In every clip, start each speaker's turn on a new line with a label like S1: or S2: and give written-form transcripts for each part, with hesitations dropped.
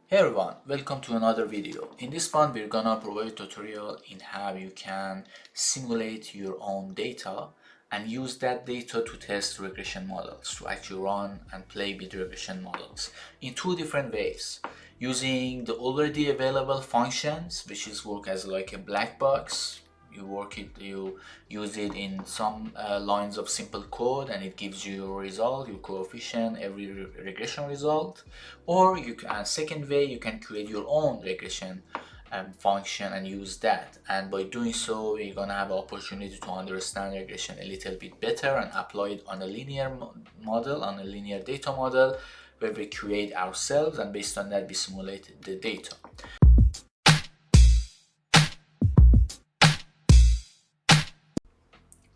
S1: Hey everyone, welcome to another video. In this one, we're gonna provide a tutorial in how you can simulate your own data and use that data to test regression models, to actually run and play with regression models in two different ways. Using the already available functions, which is work as like a black box. You use it in some lines of simple code and it gives you your result, your coefficient, every regression result. Or you can, second way, you can create your own regression function and use that. And by doing so, you're gonna have an opportunity to understand regression a little bit better and apply it on a linear model, on a linear data model, where we create ourselves, and based on that we simulate the data.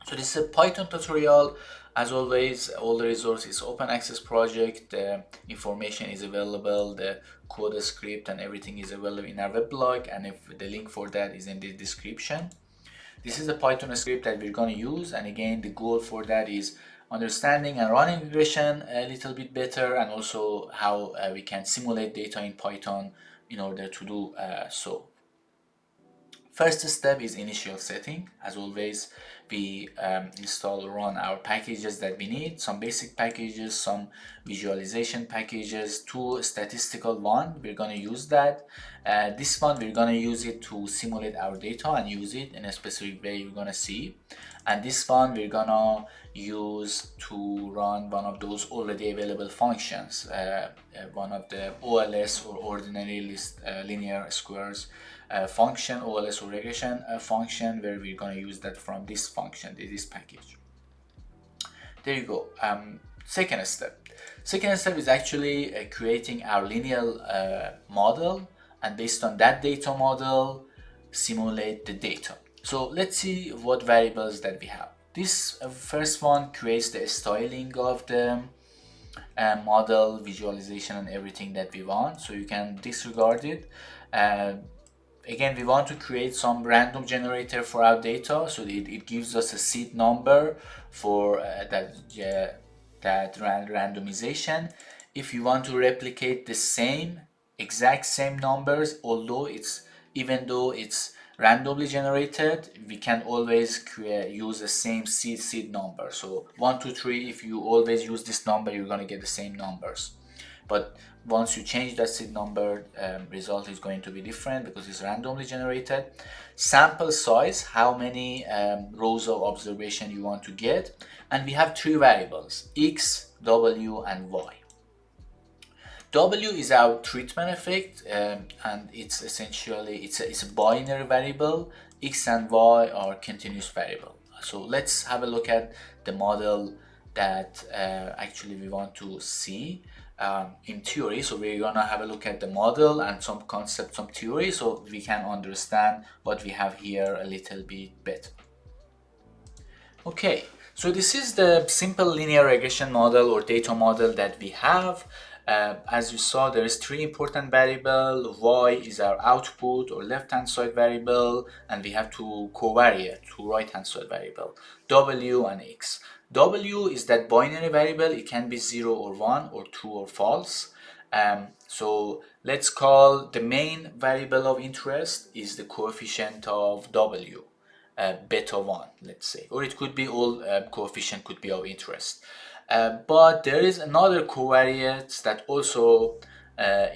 S1: So this is a Python tutorial. As always, all the resources open access project. The information is available, the code script and everything is available in our weblog, and if the link for that is in the description. This is the Python script that we're going to use, and again the goal for that is understanding and running regression a little bit better, and also how we can simulate data in Python in order to do so. First step is initial setting. As always, we install or run our packages that we need, some basic packages, some visualization packages, two statistical one. We're going to use that. This one we're going to use it to simulate our data and use it in a specific way you're going to see. And this one we're going to use to run one of those already available functions, one of the OLS or ordinary list linear squares function, OLS or regression function, where we're going to use that from this function, this package. There you go. Second step is actually creating our linear model, and based on that data model simulate the data. So let's see what variables that we have. This first one creates the styling of the model, visualization and everything that we want, so you can disregard it. Again, we want to create some random generator for our data, so it gives us a seed number for that randomization. If you want to replicate the exact same numbers, even though it's randomly generated, we can always use the same seed number. So 1 2 3, if you always use this number, you're going to get the same numbers. But once you change that seed number, result is going to be different because it's randomly generated. Sample size, how many rows of observation you want to get, and we have three variables: x, w and y. W is our treatment effect, and it's essentially it's a binary variable. X and y are continuous variable. So let's have a look at the model that actually we want to see in theory. So we're gonna have a look at the model and some concepts, some theory, so we can understand what we have here a little bit better. Okay, so this is the simple linear regression model or data model that we have. As you saw, there is three important variables. Y is our output or left-hand side variable, and we have two covariate, two right-hand side variable, W and X. W is that binary variable. It can be 0 or 1 or true or false. So let's call the main variable of interest is the coefficient of W. Beta 1, let's say, or it could be all coefficient could be of interest. But there is another covariate that also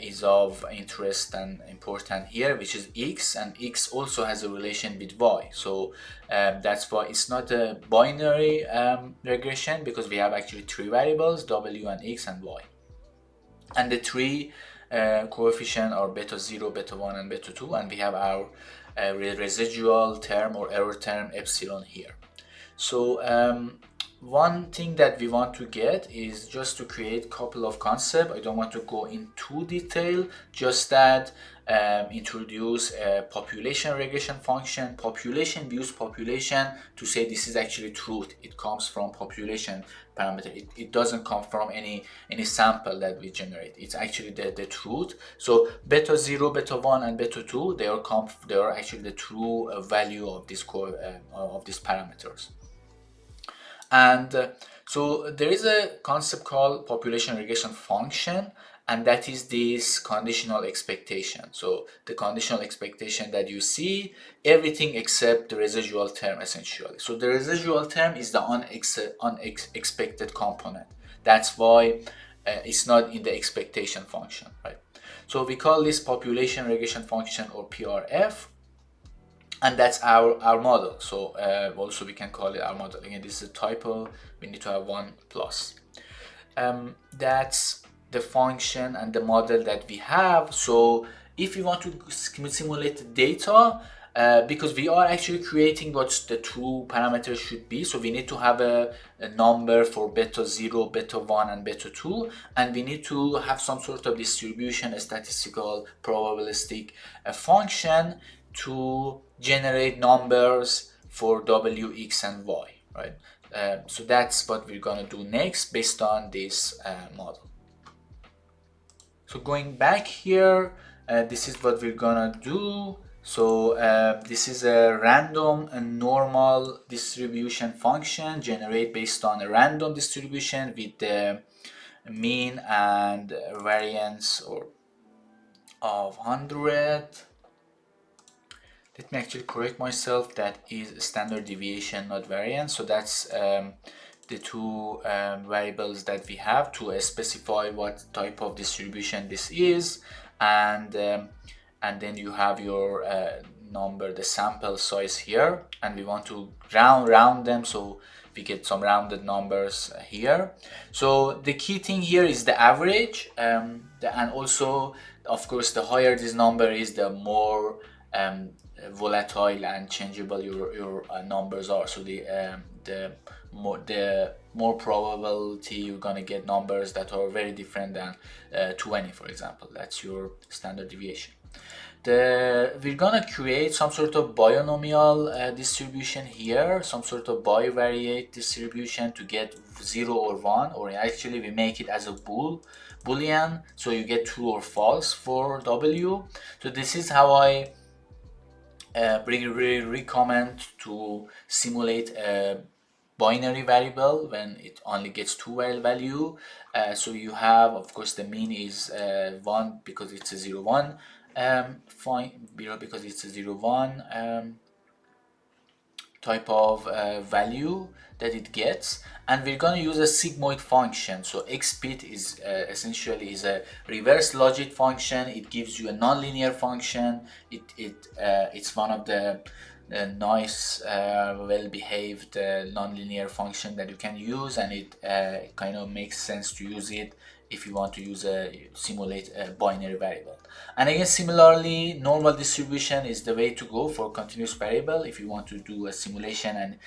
S1: is of interest and important here, which is x, and x also has a relation with y. So that's why it's not a binary regression, because we have actually three variables, w and x and y, and the three coefficient are beta 0, beta 1 and beta 2, and we have our residual term or error term epsilon here. So one thing that we want to get is just to create a couple of concepts. I don't want to go into detail, just that introduce a population regression function. Population, we use population to say this is actually truth. It comes from population parameter. It doesn't come from any sample that we generate. It's actually the truth. So beta 0, beta 1 and beta 2, they are actually the true value of this of these parameters. And so there is a concept called population regression function, and that is this conditional expectation. So the conditional expectation that you see, everything except the residual term essentially. So the residual term is the unexpected component. That's why it's not in the expectation function, right? So we call this population regression function, or PRF, and that's our model. So also we can call it our model. Again, this is a typo, we need to have one plus. That's the function and the model that we have. So if you want to simulate the data, because we are actually creating what the two parameters should be, so we need to have a number for beta 0, beta 1, and beta 2, and we need to have some sort of distribution, a statistical probabilistic function to generate numbers for w, x, and y, right? So that's what we're gonna do next based on this model. So going back here, this is what we're gonna do. So this is a random and normal distribution function generate based on a random distribution with the mean and variance of 100. Let me actually correct myself, that is standard deviation, not variance. So that's the two variables that we have to specify what type of distribution this is, and then you have your number, the sample size here, and we want to round them, so we get some rounded numbers here. So the key thing here is the average, and also of course the higher this number is, the more volatile and changeable your numbers are. So the more probability you're gonna get numbers that are very different than 20, for example. That's your standard deviation. We're gonna create some sort of binomial distribution here, some sort of bivariate distribution to get 0 or 1, or actually we make it as a boolean, so you get true or false for w. So this is how I really recommend to simulate a binary variable when it only gets two value. So you have, of course, the mean is 1 because it's a 0, 1, fine, 0 because it's a 0, 1 type of value that it gets, and we're going to use a sigmoid function. So xpit is essentially is a reverse logic function. It gives you a nonlinear function. It's one of the nice well-behaved nonlinear function that you can use, and it kind of makes sense to use it if you want to simulate a binary variable. And again, similarly, normal distribution is the way to go for continuous variable. If you want to do a simulation and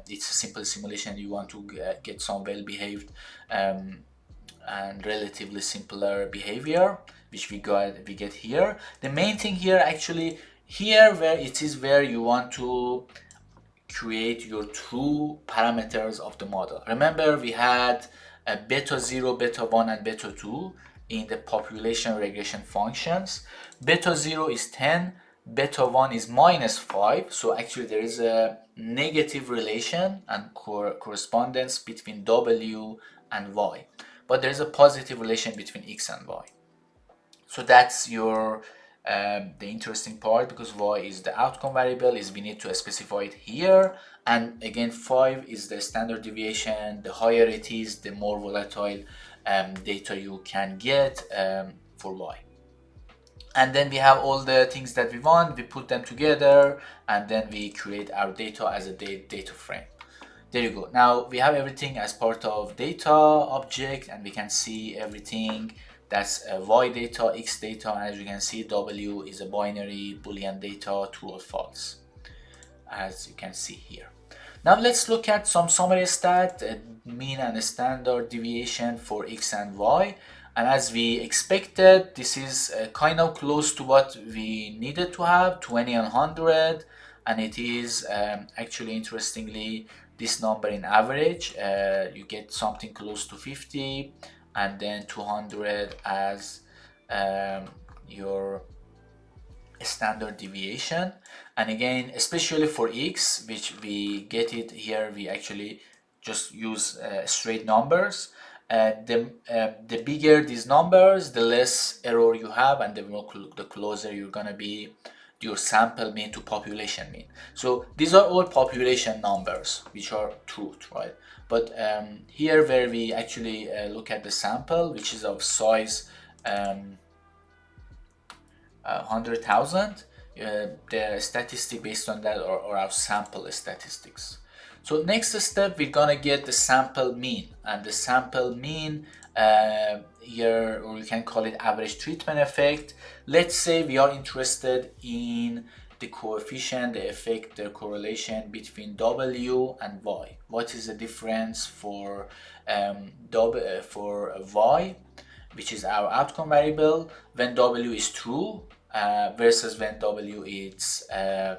S1: it's a simple simulation, you want to get some well-behaved and relatively simpler behavior, which we get here. The main thing here, actually, here where you want to create your true parameters of the model. Remember, we had a beta 0, beta 1, and beta 2 in the population regression functions. Beta 0 is 10, beta 1 is -5, so actually there is a negative relation and correspondence between w and y, but there is a positive relation between x and y. So that's your the interesting part, because y is the outcome variable, is we need to specify it here. And again, 5 is the standard deviation. The higher it is, the more volatile data you can get for y. And then we have all the things that we want, we put them together, and then we create our data as a data frame. There you go. Now we have everything as part of data object, and we can see everything. That's y data, x data, and as you can see, w is a binary boolean data, true or false, as you can see here. Now let's look at some summary stat, mean and standard deviation for x and y. And as we expected, this is kind of close to what we needed to have, 20 and 100, and it is actually, interestingly, this number in average. You get something close to 50, and then 200 as your standard deviation. And again, especially for x, which we get it here, we actually just use straight numbers. The bigger these numbers, the less error you have, and the closer you're gonna be your sample mean to population mean. So these are all population numbers, which are truth, right? But here where we actually look at the sample, which is of size 100,000, the statistic based on that are our sample statistics. So next step, we're gonna get the sample mean, and the sample mean here, or you can call it average treatment effect. Let's say we are interested in the coefficient, the effect, the correlation between W and Y. What is the difference for Y, which is our outcome variable, when W is true versus when W is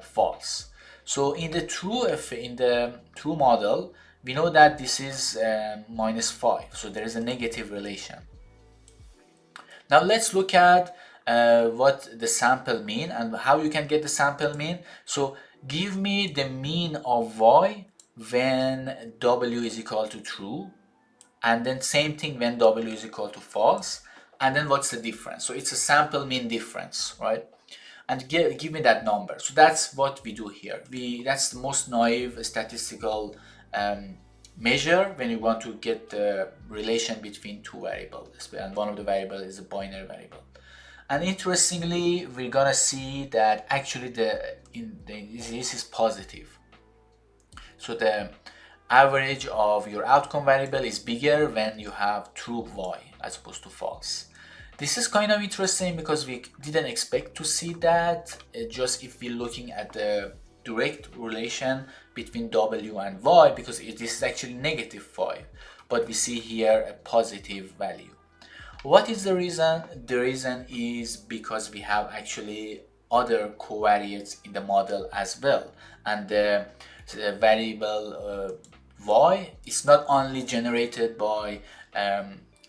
S1: false. So in the true model, we know that this is -5, so there is a negative relation. Now let's look at what the sample mean and how you can get the sample mean. So give me the mean of Y when W is equal to true, and then same thing when W is equal to false, and then what's the difference. So it's a sample mean difference, right? And give me that number. So that's what we do here. That's the most naive statistical measure when you want to get the relation between two variables, and one of the variables is a binary variable. And interestingly, we're gonna see that actually this is positive. So the average of your outcome variable is bigger when you have true Y as opposed to false. This is kind of interesting because we didn't expect to see that just if we're looking at the direct relation between W and Y, because this is actually -5, but we see here a positive value. What is the reason? The reason is because we have actually other covariates in the model as well, and the variable Y is not only generated by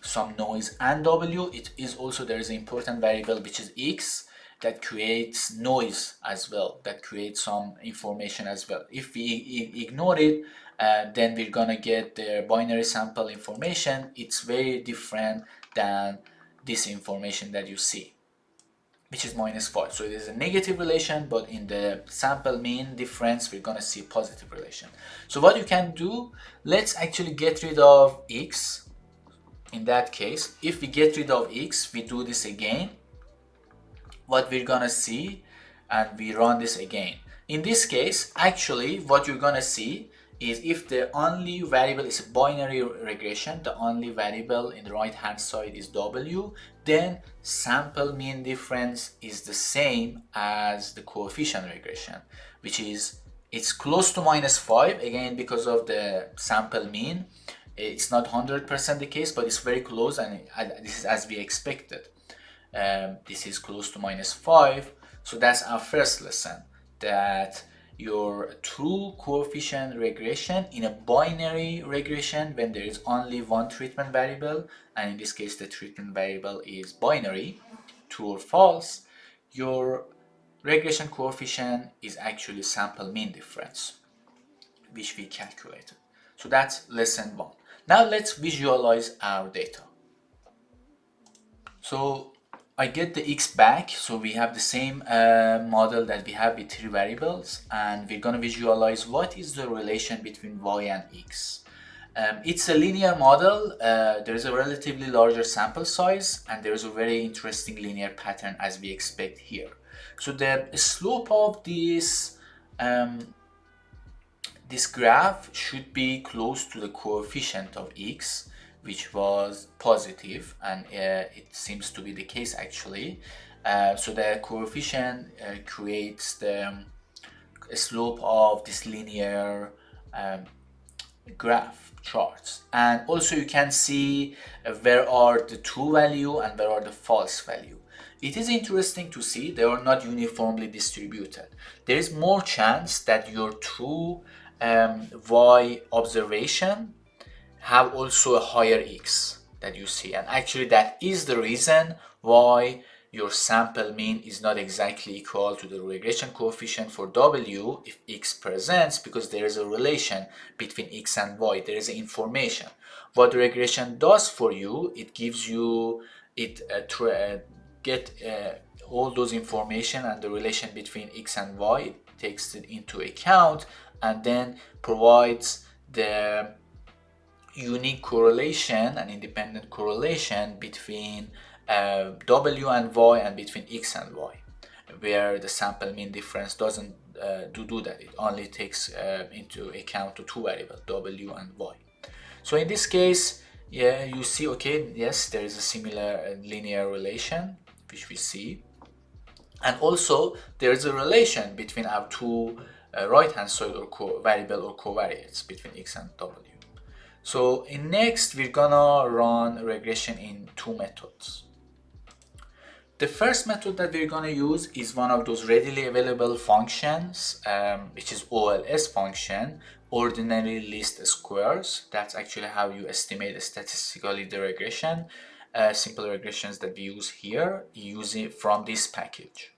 S1: some noise and W, it is also, there is an important variable which is X that creates noise as well, that creates some information as well. If we ignore it, then we're gonna get the binary sample information. It's very different than this information that you see, which is -5. So it is a negative relation, but in the sample mean difference, we're gonna see positive relation. So what you can do, let's actually get rid of X. In that case, if we get rid of X, we do this again, what we're gonna see, and we run this again. In this case, actually, what you're gonna see is if the only variable is a binary regression, the only variable in the right hand side is W, then sample mean difference is the same as the coefficient regression, which is, it's close to -5, again because of the sample mean. It's not 100% the case, but it's very close, and this is as we expected. This is close to -5. So that's our first lesson, that your true coefficient regression in a binary regression, when there is only one treatment variable, and in this case the treatment variable is binary, true or false, your regression coefficient is actually sample mean difference, which we calculated. So that's lesson 1. Now let's visualize our data. So I get the X back, so we have the same model that we have with 3 variables, and we're gonna visualize what is the relation between Y and X. It's a linear model. There is a relatively larger sample size, and there is a very interesting linear pattern as we expect here. So the slope of this graph should be close to the coefficient of X, which was positive, and it seems to be the case actually. So the coefficient creates the slope of this linear graph charts, and also you can see where are the true value and where are the false value. It is interesting to see they are not uniformly distributed. There is more chance that your true Y observation have also a higher X that you see, and actually that is the reason why your sample mean is not exactly equal to the regression coefficient for W if X presents, because there is a relation between X and Y. There is information. What regression does for you, it gives you, get all those information and the relation between X and Y, it takes it into account and then provides the unique correlation and independent correlation between W and Y and between X and Y, where the sample mean difference doesn't do that. It only takes into account the two variables, W and Y. So in this case, yeah, you see, okay, yes, there is a similar linear relation, which we see. And also, there is a relation between our two right-hand side or variable or covariates between X and W. So in next, we're gonna run regression in two methods. The first method that we're gonna use is one of those readily available functions, which is OLS function, ordinary least squares. That's actually how you estimate statistically the regression. Simple regressions that we use here, using from this package.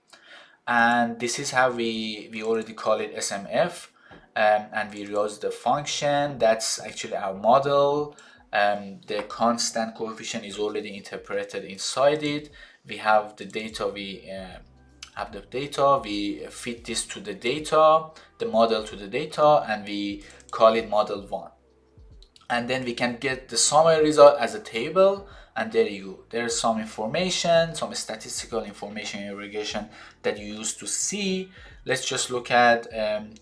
S1: And this is how we already call it SMF, and we use the function. That's actually our model. The constant coefficient is already interpreted inside it. We have the data, we fit this to the data, the model to the data, and we call it model 1. And then we can get the summary result as a table, and there you go. There's some information, some statistical information in regression that you used to see. Let's just look at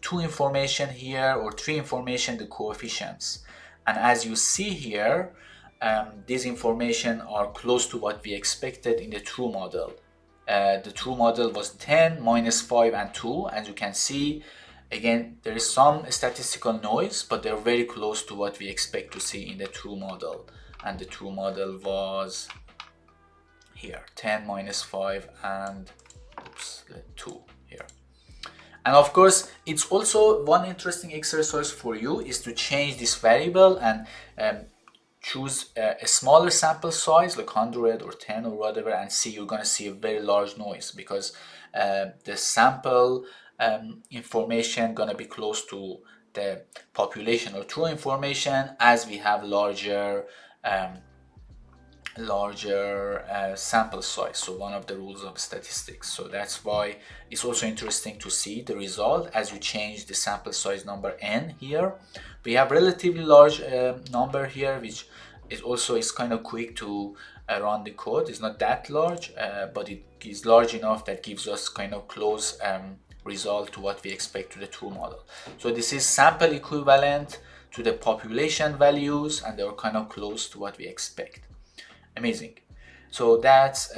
S1: two information here, or three information, the coefficients. And as you see here, these information are close to what we expected in the true model. The true model was 10, minus 5, and 2. As you can see, again, there is some statistical noise, but they're very close to what we expect to see in the true model. And the true model was here, 10, minus 5, and 2 here. And of course, it's also one interesting exercise for you is to change this variable and choose a smaller sample size, like 100 or 10 or whatever, and see, you're going to see a very large noise, because the sample information going to be close to the population or true information as we have larger sample size. So one of the rules of statistics. So that's why it's also interesting to see the result as you change the sample size number n here. We have relatively large number here, which is kind of quick to run the code. It's not that large, but it is large enough that gives us kind of close result to what we expect to the true model. So this is sample equivalent to the population values, and they are kind of close to what we expect. Amazing. So that's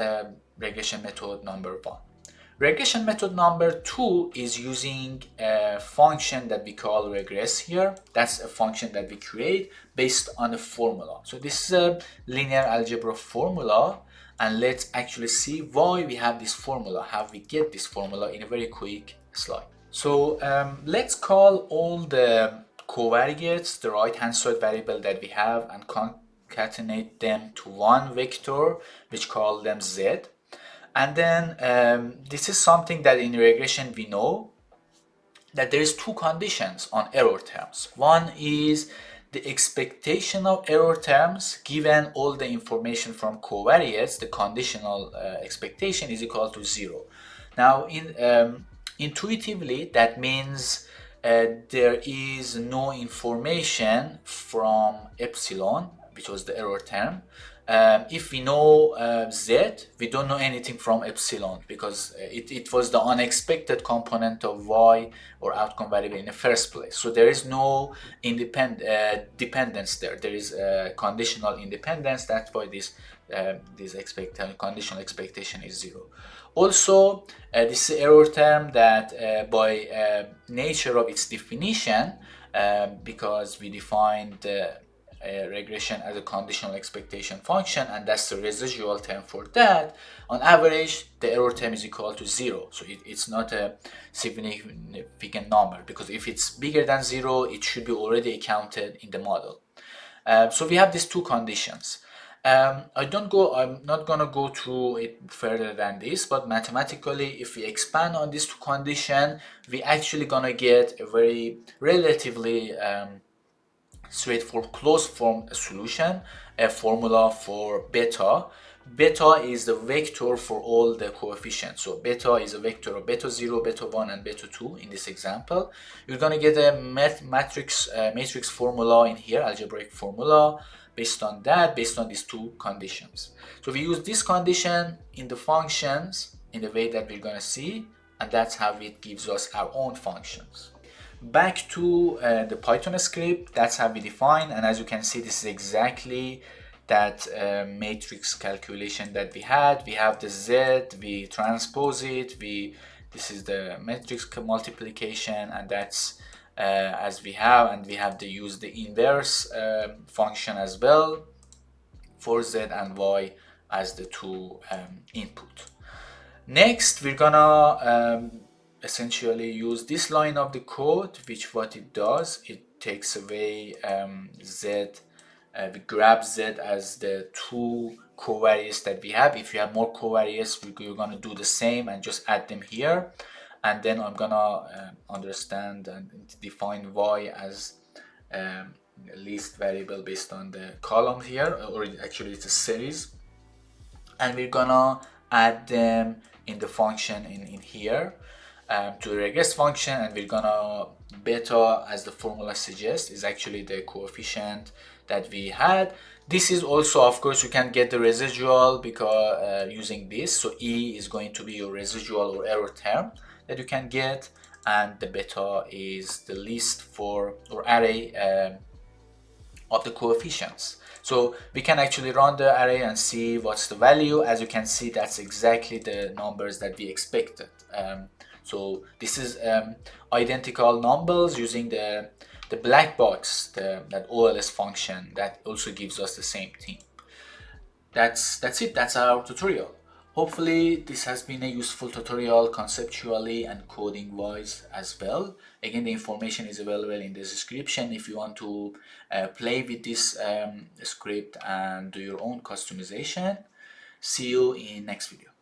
S1: regression method number 1. Regression method number 2 is using a function that we call regress here. That's a function that we create based on a formula. So this is a linear algebra formula, and let's actually see why we have this formula, how we get this formula in a very quick slide. So let's call all the covariates, the right hand side variable that we have, and concatenate them to one vector, which call them z. And then this is something that in regression we know that there is two conditions on error terms. One is the expectation of error terms given all the information from covariates. The conditional expectation is equal to 0. Now intuitively that means there is no information from epsilon, which was the error term. If we know z, we don't know anything from epsilon, because it was the unexpected component of y, or outcome variable, in the first place. So there is no dependence there. There is conditional independence. That's why this conditional expectation is 0. Also, this is an error term that by nature of its definition, because we defined regression as a conditional expectation function, and that's the residual term for that, on average the error term is equal to 0. So it's not a significant number, because if it's bigger than 0, it should be already accounted in the model. So we have these two conditions, I'm not gonna go through it further than this, but mathematically, if we expand on this to condition, we actually gonna get a very relatively straightforward closed form solution, a formula for beta. Beta is the vector for all the coefficients. So beta is a vector of beta 0, beta 1, and beta 2 in this example. You're going to get a matrix formula in here, algebraic formula, based on that, based on these two conditions. So we use this condition in the functions in the way that we're going to see, and that's how it gives us our own functions. Back to the Python script, that's how we define, and as you can see, this is exactly that matrix calculation that we had. We have the z, we transpose it, this is the matrix multiplication, and that's as we have, and we have to use the inverse function as well for z and y as the two input. Next, we're gonna essentially use this line of the code, which what it does, it takes away z, we grab z as the two covariates that we have. If you have more covariates, we're gonna do the same and just add them here. And then I'm gonna understand and define y as least variable based on the column here, or actually it's a series. And we're gonna add them in the function in here to the regress function, and we're gonna beta, as the formula suggests, is actually the coefficient that we had. This is also, of course, you can get the residual because using this. So E is going to be your residual or error term that you can get, and the beta is the list for or array of the coefficients. So we can actually run the array and see what's the value. As you can see, that's exactly the numbers that we expected. So this is identical numbers using the black box, that OLS function that also gives us the same thing. That's it. That's our tutorial. Hopefully this has been a useful tutorial conceptually and coding wise as well. Again, the information is available in the description if you want to play with this script and do your own customization. See you in next video.